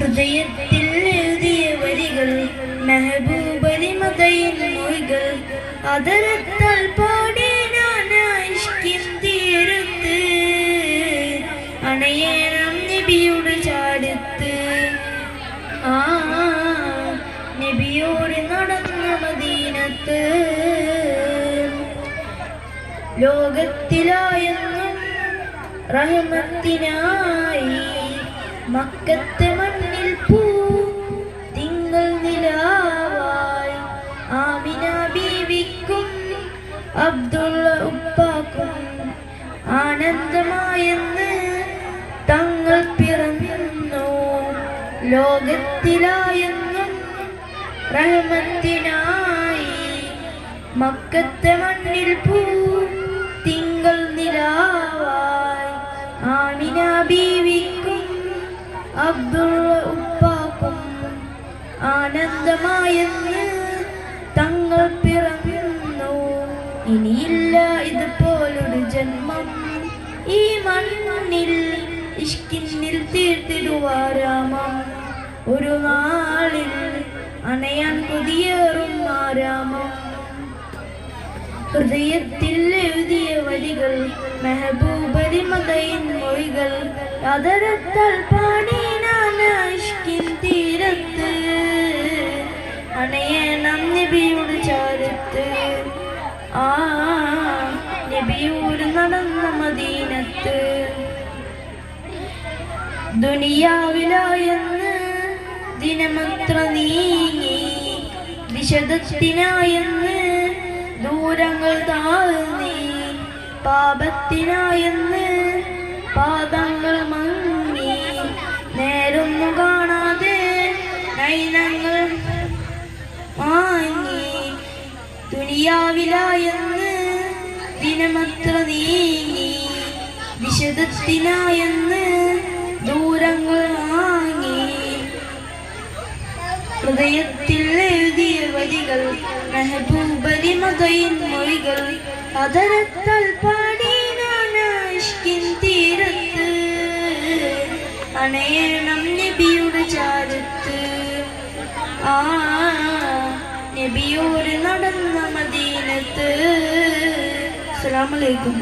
ഹൃദയത്തിൽ എഴുതിയ വരികൾ മെഹബൂബലി മദയിൻ മൊഴികൾ അതരത്താൽ പാടി ഞാൻ ഇഷ്കിൻ തീരത്ത് അണയേണം നബിയുടെ ചാരത്ത് നബിയോട് നടന്ന മദീനത്ത് ലോകത്തിലായെന്നും റഹ്മത്തിനായി മക്കത്തെ മണ്ണിൽ പൂ തിങ്കൾ നിലാവായി ആമിന ബീവിക്കും അബ്ദുള്ള ഉപ്പാക്കും ആനന്ദമായെന്ന് തങ്ങൾ പിറന്നു ലോകത്തിലായെന്നും റഹ്മത്തിനായി മക്കത്തെ മണ്ണിൽ പൂ തിങ്കൾ നിലാവായി ആമിന ബീവിക്കും അബ്ദുള്ള ഉപ്പാക്കും ആനന്ദമായെന്ന് തങ്ങൾ പിറന്നു ഇനിയില്ല ഇതുപോലൊരു ജന്മം ഈ മണ്ണിൽ ഇഷ്കിന്നിൽ തീർത്തിടുവാരാമം ഒരു നാളിൽ അണയാൻ കൊതിയേറും ആരാമം ഹൃദയത്തിൽ എഴുതിയ വരികൾ മെഹബൂബലി മദയിൻ മൊഴികൾ അതരത്താൽ പാടി ഞാൻ ഇഷ്കിൻ തീരത്ത് അണയേണം നബിയുടെ ചാരത്ത് നബിയോട് നടന്ന മദീനത്ത് ദുനിയാവിലായെന്ന് ദിനമത്ര നീങ്ങി വിശദത്തിനായെന്ന് ദൂരങ്ങൾ താഴ്ന്നി പാപത്തിനായെന്ന് പാദങ്ങൾ മങ്ങി നേരൊന്നു കാണാതെ നയനങ്ങൾ വാങ്ങി ദുനിയാവിലായെന്ന് ദിനമത്ര നീങ്ങി വിശദത്തിനായെന്ന് ദൂരങ്ങൾ വാങ്ങി ഹൃദയത്തിൽ എഴുതിയ വരികൾ മെഹബൂബലി മദയിൻ മൊഴികൾ അതരത്താൽ പാടി ഞാൻ ഇഷ്കിൻ തീരത്ത് അണയേണം നബിയുടെ ചാരത്ത് നബിയോട് നടന്ന മദീനത്ത്. അസ്സലാമു അലൈക്കും.